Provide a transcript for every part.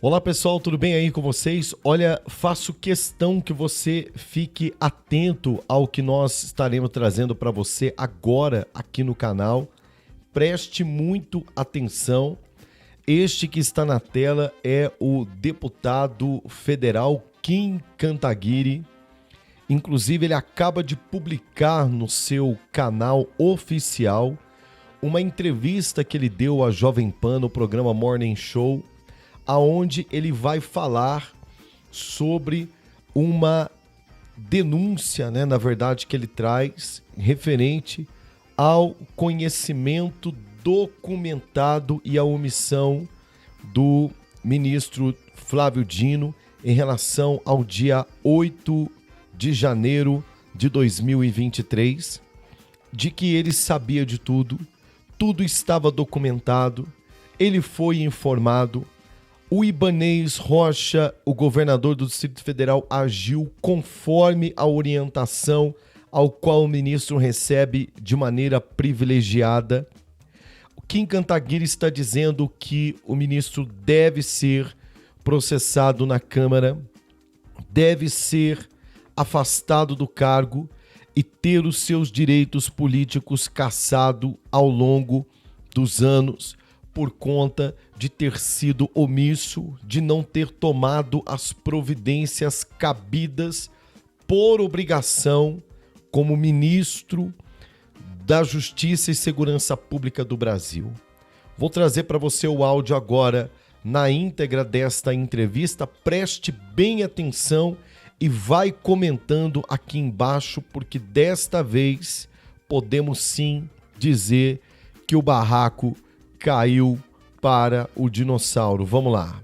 Olá pessoal, tudo bem aí com vocês? Olha, faço questão que você fique atento ao que nós estaremos trazendo para você agora aqui no canal. Preste muito atenção. Este que está na tela é o deputado federal Kim Kataguiri. Inclusive, ele acaba de publicar no seu canal oficial uma entrevista que ele deu à Jovem Pan no programa Morning Show, aonde ele vai falar sobre uma denúncia, na verdade, que ele traz referente ao conhecimento documentado e a omissão do ministro Flávio Dino em relação ao dia 8 de janeiro de 2023, de que ele sabia de tudo, tudo estava documentado, ele foi informado. O Ibanez Rocha, o governador do Distrito Federal, agiu conforme a orientação ao qual o ministro recebe de maneira privilegiada. O Kim Kataguiri está dizendo que o ministro deve ser processado na Câmara, deve ser afastado do cargo e ter os seus direitos políticos cassados ao longo dos anos por conta de ter sido omisso, de não ter tomado as providências cabidas por obrigação como ministro da Justiça e Segurança Pública do Brasil. Vou trazer para você o áudio agora na íntegra desta entrevista. Preste bem atenção e vai comentando aqui embaixo, porque desta vez podemos sim dizer que o barraco caiu para o dinossauro. Vamos lá.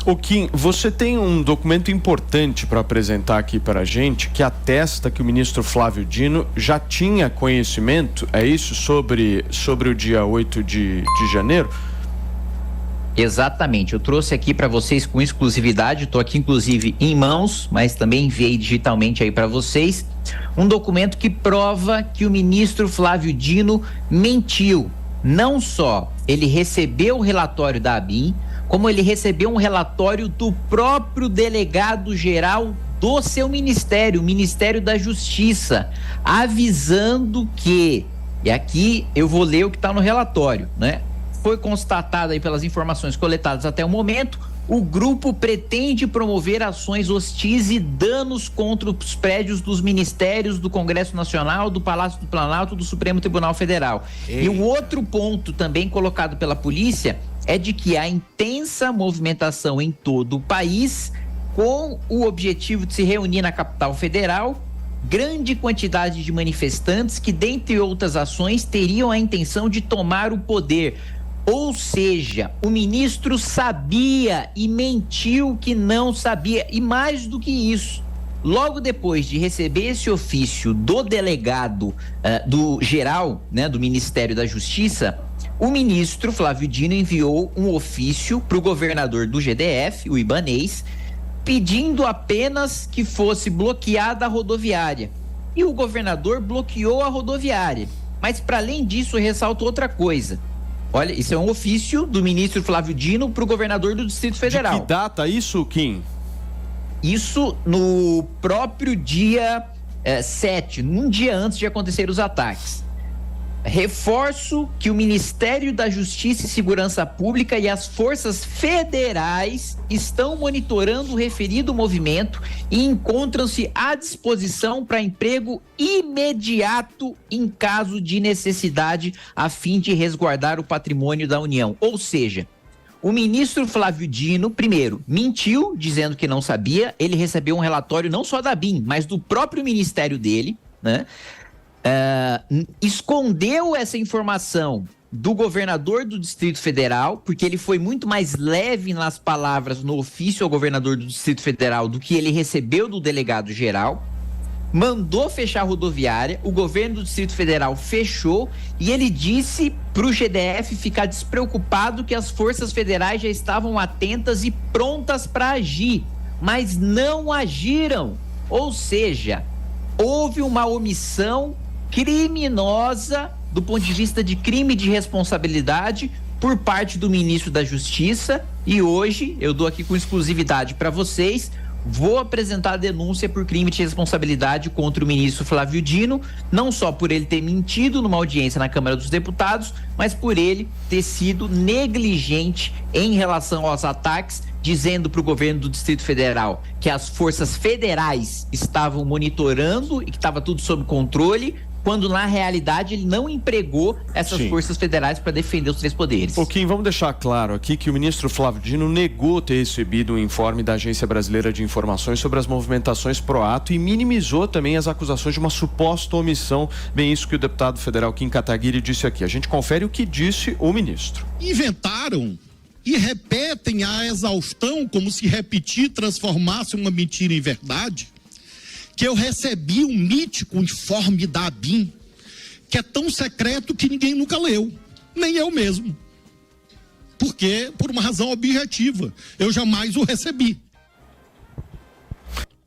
Ô Kim, você tem um documento importante para apresentar aqui para a gente que atesta que o ministro Flávio Dino já tinha conhecimento, é isso, sobre o dia 8 de janeiro? Exatamente, eu trouxe aqui para vocês com exclusividade, estou aqui inclusive em mãos, mas também enviei digitalmente aí para vocês, um documento que prova que o ministro Flávio Dino mentiu. Não só ele recebeu o relatório da ABIN, como ele recebeu um relatório do próprio delegado-geral do seu ministério, o Ministério da Justiça, avisando que, e aqui eu vou ler o que está no relatório, Foi constatado aí pelas informações coletadas até o momento, o grupo pretende promover ações hostis e danos contra os prédios dos ministérios do Congresso Nacional, do Palácio do Planalto, do Supremo Tribunal Federal. E o outro ponto também colocado pela polícia é de que há intensa movimentação em todo o país com o objetivo de se reunir na capital federal grande quantidade de manifestantes que, dentre outras ações, teriam a intenção de tomar o poder. Ou seja, o ministro sabia e mentiu que não sabia. E mais do que isso, logo depois de receber esse ofício do delegado do geral, do Ministério da Justiça, o ministro Flávio Dino enviou um ofício para o governador do GDF, o Ibanez, pedindo apenas que fosse bloqueada a rodoviária. E o governador bloqueou a rodoviária. Mas, para além disso, ressalto outra coisa. Olha, isso é um ofício do ministro Flávio Dino para o governador do Distrito Federal. De que data isso, Kim? Isso no próprio dia 7, um dia antes de acontecer os ataques. Reforço que o Ministério da Justiça e Segurança Pública e as forças federais estão monitorando o referido movimento e encontram-se à disposição para emprego imediato em caso de necessidade, a fim de resguardar o patrimônio da União. Ou seja, o ministro Flávio Dino, primeiro, mentiu dizendo que não sabia. Ele recebeu um relatório não só da ABIN, mas do próprio ministério dele, escondeu essa informação do governador do Distrito Federal, porque ele foi muito mais leve nas palavras no ofício ao governador do Distrito Federal do que ele recebeu do delegado geral, mandou fechar a rodoviária, o governo do Distrito Federal fechou e ele disse para o GDF ficar despreocupado que as forças federais já estavam atentas e prontas para agir, mas não agiram, ou seja, houve uma omissão criminosa do ponto de vista de crime de responsabilidade por parte do ministro da Justiça, e hoje eu dou aqui com exclusividade para vocês, vou apresentar a denúncia por crime de responsabilidade contra o ministro Flávio Dino, não só por ele ter mentido numa audiência na Câmara dos Deputados, mas por ele ter sido negligente em relação aos ataques, dizendo para o governo do Distrito Federal que as forças federais estavam monitorando e que estava tudo sob controle, quando na realidade ele não empregou essas forças federais para defender os três poderes. Kim, vamos deixar claro aqui que o ministro Flávio Dino negou ter recebido um informe da Agência Brasileira de Informações sobre as movimentações pro ato e minimizou também as acusações de uma suposta omissão. Bem, isso que o deputado federal Kim Kataguiri disse aqui. A gente confere o que disse o ministro. Inventaram e repetem a exaustão, como se repetir transformasse uma mentira em verdade, que eu recebi um mítico informe da ABIN, que é tão secreto que ninguém nunca leu, nem eu mesmo. Porque, por uma razão objetiva, eu jamais o recebi.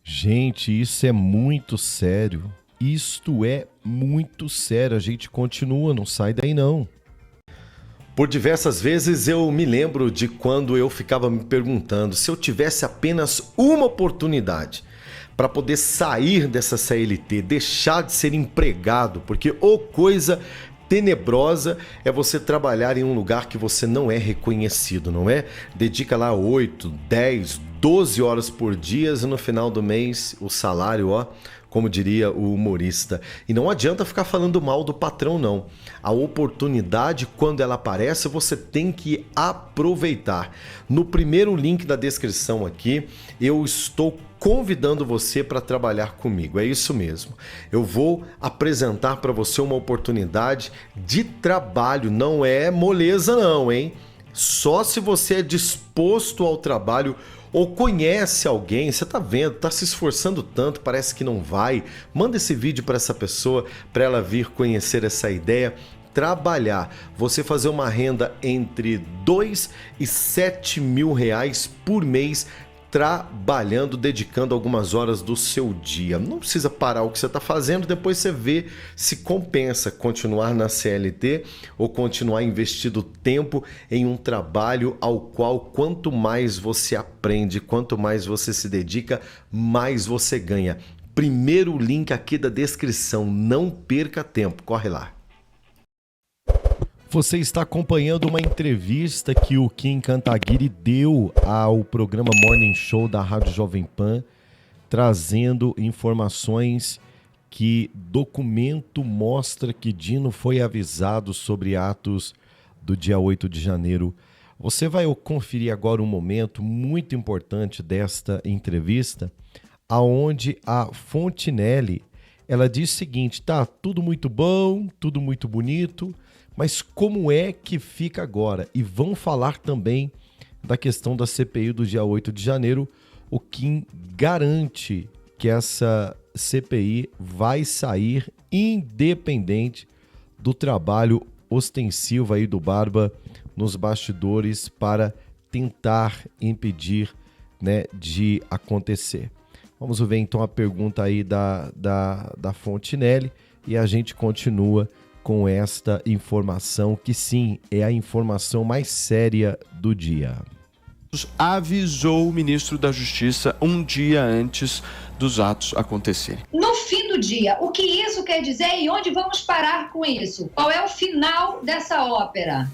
Gente, isso é muito sério. Isto é muito sério. A gente continua, não sai daí não. Por diversas vezes eu me lembro de quando eu ficava me perguntando se eu tivesse apenas uma oportunidade para poder sair dessa CLT, deixar de ser empregado, porque coisa tenebrosa é você trabalhar em um lugar que você não é reconhecido, não é? Dedica lá 8, 10, 12 horas por dia e no final do mês o salário, como diria o humorista. E não adianta ficar falando mal do patrão, não. A oportunidade, quando ela aparece, você tem que aproveitar. No primeiro link da descrição aqui, eu estou convidando você para trabalhar comigo. É isso mesmo. Eu vou apresentar para você uma oportunidade de trabalho. Não é moleza não, hein? Só se você é disposto ao trabalho ou conhece alguém, você tá vendo, tá se esforçando tanto, parece que não vai, manda esse vídeo para essa pessoa, para ela vir conhecer essa ideia, trabalhar, você fazer uma renda entre 2 e 7 mil reais por mês, trabalhando, dedicando algumas horas do seu dia. Não precisa parar o que você está fazendo, depois você vê se compensa continuar na CLT ou continuar investindo tempo em um trabalho ao qual quanto mais você aprende, quanto mais você se dedica, mais você ganha. Primeiro link aqui da descrição, não perca tempo, corre lá. Você está acompanhando uma entrevista que o Kim Kataguiri deu ao programa Morning Show da Rádio Jovem Pan, trazendo informações que documento mostra que Dino foi avisado sobre atos do dia 8 de janeiro. Você vai conferir agora um momento muito importante desta entrevista, aonde a Fontinelli, ela diz o seguinte: tá tudo muito bom, tudo muito bonito, mas como é que fica agora? E vão falar também da questão da CPI do dia 8 de janeiro. O Kim garante que essa CPI vai sair independente do trabalho ostensivo aí do Barba nos bastidores para tentar impedir, né, de acontecer. Vamos ver então a pergunta aí da Fontinelli e a gente continua com esta informação, que sim, é a informação mais séria do dia. Avisou o ministro da Justiça um dia antes dos atos acontecerem. No fim do dia, o que isso quer dizer e onde vamos parar com isso? Qual é o final dessa ópera?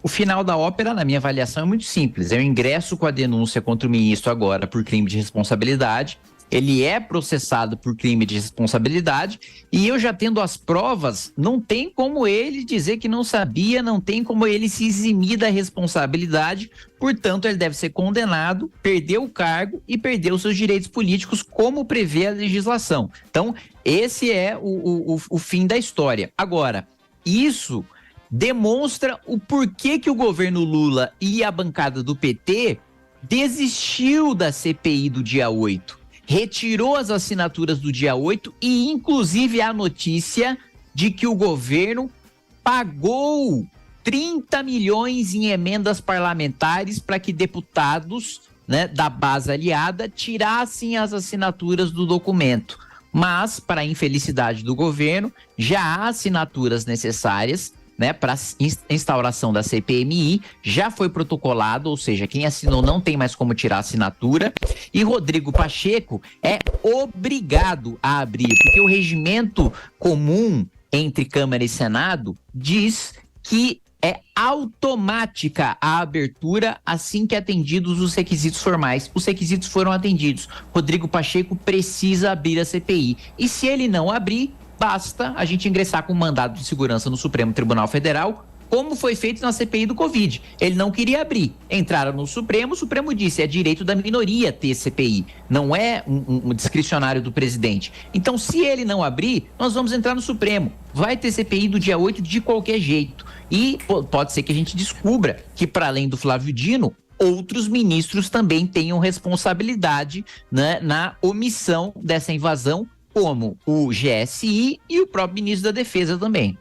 O final da ópera, na minha avaliação, é muito simples. Eu ingresso com a denúncia contra o ministro agora por crime de responsabilidade. Ele é processado por crime de responsabilidade e eu já tendo as provas, não tem como ele dizer que não sabia, não tem como ele se eximir da responsabilidade, portanto ele deve ser condenado, perder o cargo e perder os seus direitos políticos, como prevê a legislação. Então esse é o fim da história. Agora, isso demonstra o porquê que o governo Lula e a bancada do PT desistiu da CPI do dia 8. Retirou as assinaturas do dia 8 e inclusive a notícia de que o governo pagou 30 milhões em emendas parlamentares para que deputados, né, da base aliada tirassem as assinaturas do documento. Mas, para a infelicidade do governo, já há assinaturas necessárias, né, para instauração da CPMI, já foi protocolado, ou seja, quem assinou não tem mais como tirar a assinatura, e Rodrigo Pacheco é obrigado a abrir, porque o regimento comum entre Câmara e Senado diz que é automática a abertura assim que atendidos os requisitos formais. Os requisitos foram atendidos. Rodrigo Pacheco precisa abrir a CPI. E se ele não abrir, basta a gente ingressar com um mandado de segurança no Supremo Tribunal Federal, como foi feito na CPI do Covid. Ele não queria abrir. Entraram no Supremo, o Supremo disse, é direito da minoria ter CPI, não é um discricionário do presidente. Então, se ele não abrir, nós vamos entrar no Supremo. Vai ter CPI do dia 8 de qualquer jeito. E pode ser que a gente descubra que, para além do Flávio Dino, outros ministros também tenham responsabilidade, né, na omissão dessa invasão, como o GSI e o próprio ministro da Defesa também.